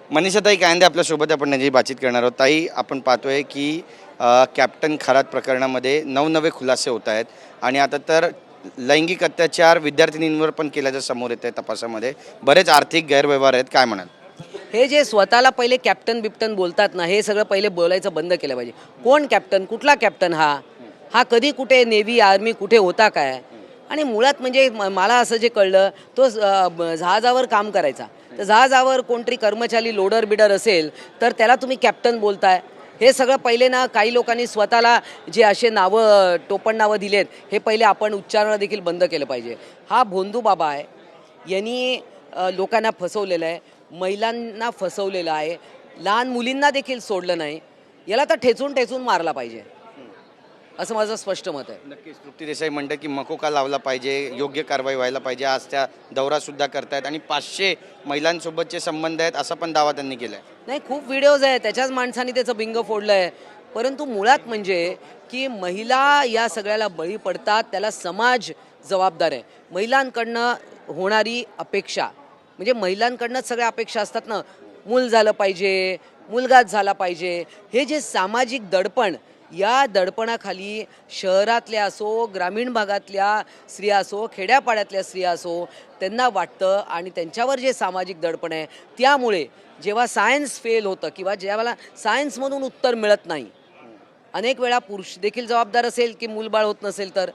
मनीषाताई कायंदे आपल्यासोबत आपण त्यांची बातचीत करणार आहोत. ताई, आपण पाहतोय की कॅप्टन खरात प्रकरणामध्ये नवनवे खुलासे होत आहेत आणि आता तर लैंगिक अत्याचार विद्यार्थिनींवर पण केल्याचं समोर येत आहे. तपासामध्ये बरेच आर्थिक गैरव्यवहार आहेत, काय म्हणाल? हे जे स्वतःला पहिले कॅप्टन बिप्टन बोलतात ना, हे सगळं पहिले बोलायचं बंद केलं पाहिजे. कोण कॅप्टन, कुठला कॅप्टन हा कधी कुठे नेव्ही आर्मी कुठे होता काय? आणि मुळात म्हणजे मला असं जे कळलं, तो जहाजावर काम करायचा. तर जहाजावर कोणतरी कर्मचारी लोडर बिडर असेल तर त्याला तुम्ही कॅप्टन बोलताय. हे सगळं पहिले ना काही लोकांनी स्वतःला जे असे नावं टोपण नावं दिलेत, हे पहिले आपण उच्चारणं देखील बंद केलं पाहिजे. हा भोंदू बाबा आहे, यांनी लोकांना फसवलेलं आहे, महिलांना फसवलेलं आहे, लहान मुलींना देखील सोडलं नाही. याला तर ठेचून ठेचून मारला पाहिजे, असं माझं स्पष्ट मत आहे. नक्कीच तृप्ती देसाई म्हणते की मकोका लावला पाहिजे, योग्य कारवाई व्हायला पाहिजे. आज त्या दौरासुद्धा करतायत आणि 500 महिलांसोबतचे संबंध आहेत असा पण दावा त्यांनी केला आहे. नाही, खूप व्हिडिओज आहेत, त्याच्याच माणसाने त्याचं बिंग फोडलं आहे. परंतु मुळात म्हणजे की महिला या सगळ्याला बळी पडतात, त्याला समाज जबाबदार आहे. महिलांकडनं होणारी अपेक्षा म्हणजे महिलांकडनंच सगळ्या अपेक्षा असतात ना, मूल झालं पाहिजे, मुलगाच झाला पाहिजे. हे जे सामाजिक दडपण, या दडपणाखाली शहरातल्या असो, ग्रामीण भागातल्या स्त्रिया असो, खेड्यापाड्यातल्या स्त्रिया असो, त्यांना वाटतं आणि त्यांच्यावर जे सामाजिक दडपण आहे, त्यामुळे जेव्हा सायन्स फेल होतं किंवा जेव्हा सायन्समधून उत्तर मिळत नाही, अनेक वेळा पुरुष देखील जबाबदार असेल की मूलबाळ होत नसेल तर,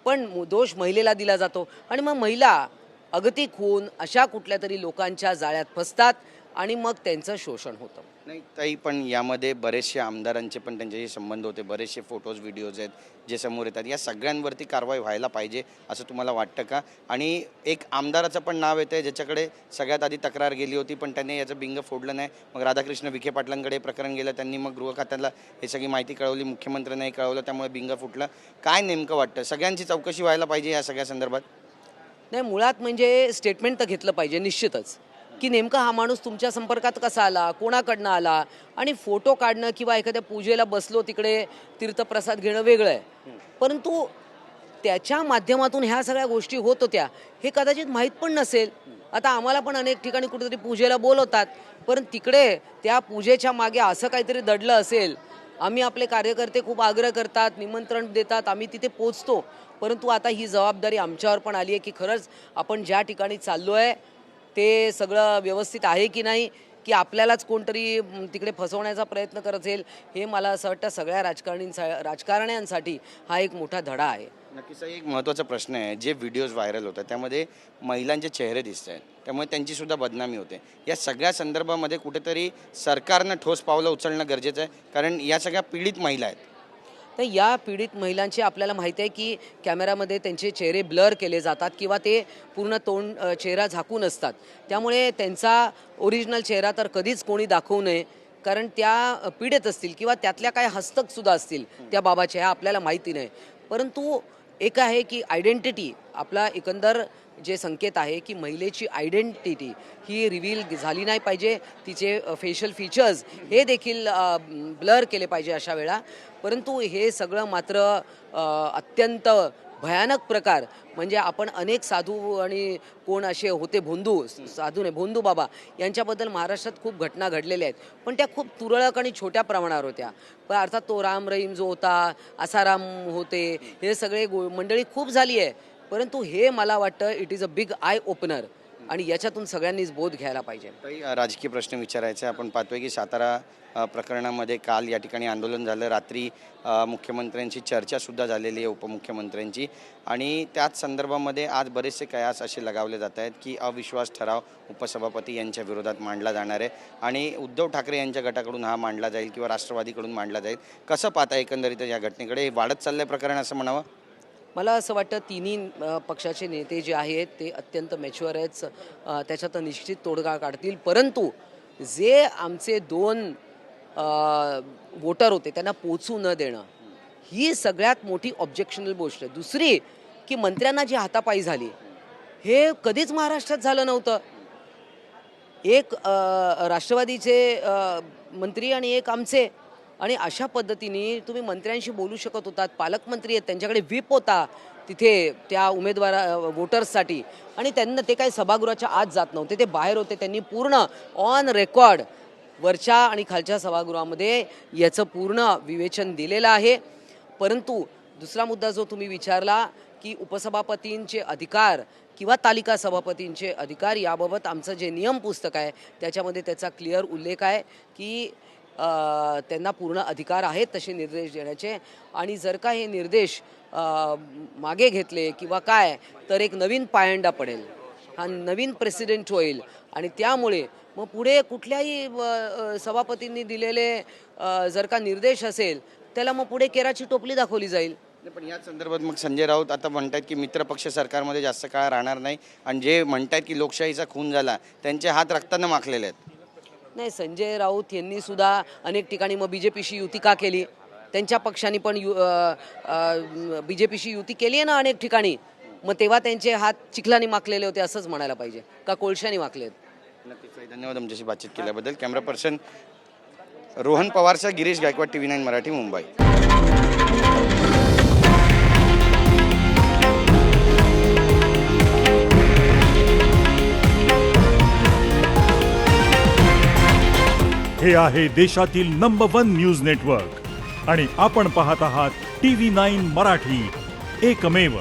पण दोष महिलेला दिला जातो आणि मग महिला अगतिक होऊन अशा कुठल्या तरी लोकांच्या जाळ्यात फसतात आणि मग त्यांचं शोषण होतं. नाही ताई, पण यामध्ये बरेचसे आमदारांचे पण त्यांच्याशी संबंध होते, बरेचसे फोटोज व्हिडिओज आहेत जे समोर येतात. या सगळ्यांवरती कारवाई व्हायला पाहिजे असं तुम्हाला वाटतं का? आणि एक आमदाराचं पण नाव येतं आहे ज्याच्याकडे सगळ्यात आधी तक्रार गेली होती, पण त्याने याचं बिंग फोडलं नाही. मग राधाकृष्ण विखे पाटलांकडे प्रकरण गेलं, त्यांनी मग गृह खात्याला हे सगळी माहिती कळवली, मुख्यमंत्र्यांनाही कळवलं, त्यामुळे बिंग फुटलं. काय नेमकं वाटतं, सगळ्यांची चौकशी व्हायला पाहिजे या सगळ्या संदर्भात? नाही, मुळात म्हणजे स्टेटमेंट तर घेतलं पाहिजे निश्चितच, की नेमका हा माणूस तुमच्या संपर्कात कसा आला, कोणाकडनं आला. आणि फोटो काढणं किंवा एखाद्या पूजेला बसलो तिकडे तीर्थप्रसाद घेणं वेगळं आहे, परंतु त्याच्या माध्यमातून ह्या सगळ्या गोष्टी होत होत्या हे कदाचित माहीत पण नसेल. आता आम्हाला पण अनेक ठिकाणी कुठेतरी पूजेला बोलवतात, पण तिकडे त्या पूजेच्या मागे असं काहीतरी दडलं असेल. आम्ही आपले कार्यकर्ते खूप आग्रह करतात, निमंत्रण देतात, आम्ही तिथे पोचतो, परंतु आता ही जबाबदारी आमच्यावर पण आली आहे की खरंच आपण ज्या ठिकाणी चाललो आहे ते सगळं व्यवस्थित आहे की नाही, की आपल्यालाच कोणतरी तिकडे फसवण्याचा प्रयत्न करत असेल. हे मला असं वाटतं सगळ्या राजकारण्यांसाठी हा एक मोठा धडा आहे. नक्कीच एक महत्त्वाचा प्रश्न आहे. जे व्हिडिओज व्हायरल होतात त्यामध्ये महिलांचे चेहरे दिसत आहेत, त्यामुळे त्यांचीसुद्धा बदनामी होते. या सगळ्या संदर्भामध्ये कुठेतरी सरकारनं ठोस पावलं उचलणं गरजेचं आहे, कारण या सगळ्या पीडित महिला आहेत. तर या पीडित महिलांचे आपल्याला माहिती आहे की कॅमेरामध्ये त्यांचे चेहरे ब्लर केले जातात किंवा ते पूर्ण तोंड चेहरा झाकून असतात. त्यामुळे त्यांचा ओरिजिनल चेहरा तर कधीच कोणी दाखवू नये, कारण त्या पीडित असतील किंवा त्यातल्या काय हस्तकसुद्धा असतील त्या बाबाच्या, ह्या आपल्याला माहिती नाही. परंतु एक आहे की आयडेंटिटी, आपला एकंदर जे संकेत आहे की महिलेची आयडेंटिटी ही रिव्हील झाली नाही पाहिजे. तिचे फेशियल फीचर्स हे देखील ब्लर केले पाहिजे अशा वेळा. परंतु हे सगळं मात्र अत्यंत भयानक प्रकार. म्हणजे आपण अनेक साधू आणि कोण असे होते, साधू नाही, भोंदू बाबा यांच्याबद्दल महाराष्ट्रात खूप घटना घडलेल्या आहेत, पण त्या खूप तुरळक आणि छोट्या प्रमाणावर होत्या. पण अर्थात तो राम रहीम जो होता, आसाराम होते, हे सगळे मंडळी खूप झाली आहे. परंतु हे मला वाटतं it is a big I opener आणि याच्यातून सगळ्यांनीच बोध घ्यायला पाहिजे. काही राजकीय प्रश्न विचारायचे. आपण पाहतोय की सातारा प्रकरणामध्ये काल या ठिकाणी आंदोलन झालं. रात्री मुख्यमंत्र्यांची चर्चासुद्धा झालेली आहे, उपमुख्यमंत्र्यांची. आणि त्याच संदर्भामध्ये आज बरेचसे कयास असे लगावले जात आहेत की अविश्वास ठराव उपसभापती यांच्या विरोधात मांडला जाणार आहे आणि उद्धव ठाकरे यांच्या गटाकडून हा मांडला जाईल किंवा राष्ट्रवादीकडून मांडला जाईल. कसं पाहता एकंदरीत या घटनेकडे? हे वाढत चाललं आहे प्रकरण असं म्हणावं? मला असं वाटतं तिन्ही पक्षाचे नेते जे आहेत ते अत्यंत मॅच्युअर आहेत, त्याच्यात निश्चित तोडगा काढतील. परंतु जे आमचे 2 वोटर होते त्यांना पोचू न देणं ही सगळ्यात मोठी ऑब्जेक्शनल गोष्ट आहे. दुसरी की मंत्र्यांना जी हातापायी झाली हे कधीच महाराष्ट्रात झालं नव्हतं. एक राष्ट्रवादीचे मंत्री आणि एक आमचे, आणि अशा पद्धतीने तुम्ही मंत्र्यांशी बोलू शकत होतात. पालकमंत्री आहेत, त्यांच्याकडे व्हीप होता, तिथे त्या वोटर्ससाठी आणि त्यांना ते काही सभागृहाच्या आत जात नव्हते, ते बाहेर होते. त्यांनी पूर्ण ऑन रेकॉर्ड वरच्या आणि खालच्या सभागृहामध्ये याचं पूर्ण विवेचन दिलेलं आहे. परंतु दुसरा मुद्दा जो तुम्ही विचारला की उपसभापतींचे अधिकार किंवा तालिका सभापतींचे अधिकार, याबाबत आमचं जे नियम पुस्तक आहे त्याच्यामध्ये त्याचा क्लिअर उल्लेख आहे की त्यांना पूर्ण अधिकार आहेत तसे निर्देश देण्याचे. आणि जर का हे निर्देश मागे घेतले किंवा काय तर एक नवीन पायंडा पडेल, हा नवीन प्रेसिडेंट होईल आणि त्यामुळे मग पुढे कुठल्याही सभापतींनी दिलेले जर का निर्देश असेल त्याला मग पुढे केराची टोपली दाखवली जाईल. पण या संदर्भात मग संजय राऊत आता म्हणतात की मित्रपक्ष सरकारमध्ये जास्त काळ राहणार नाही आणि जे म्हणतात की लोकशाहीचा खून झाला त्यांचे हात रक्तानं माखलेले आहेत. नाही, संजय राऊत यांनी सुद्धा अनेक ठिकाणी मग BJPशी युती का केली? त्यांच्या पक्षाने पण BJPशी युती केली आहे ना अनेक ठिकाणी. मग तेव्हा त्यांचे हात चिखलाने माखलेले होते असंच म्हणायला पाहिजे का कोळशाने माखले आहेत? नक्कीच, धन्यवाद आमच्याशी बातचीत केल्याबद्दल. कॅमेरा पर्सन रोहन पवारचा गिरीश गायकवाड, TV9 मराठी, मुंबई. हे आहे देशातील नंबर 1 न्यूज नेटवर्क आणि आपण पाहत आहात TV9 मराठी, एकमेव.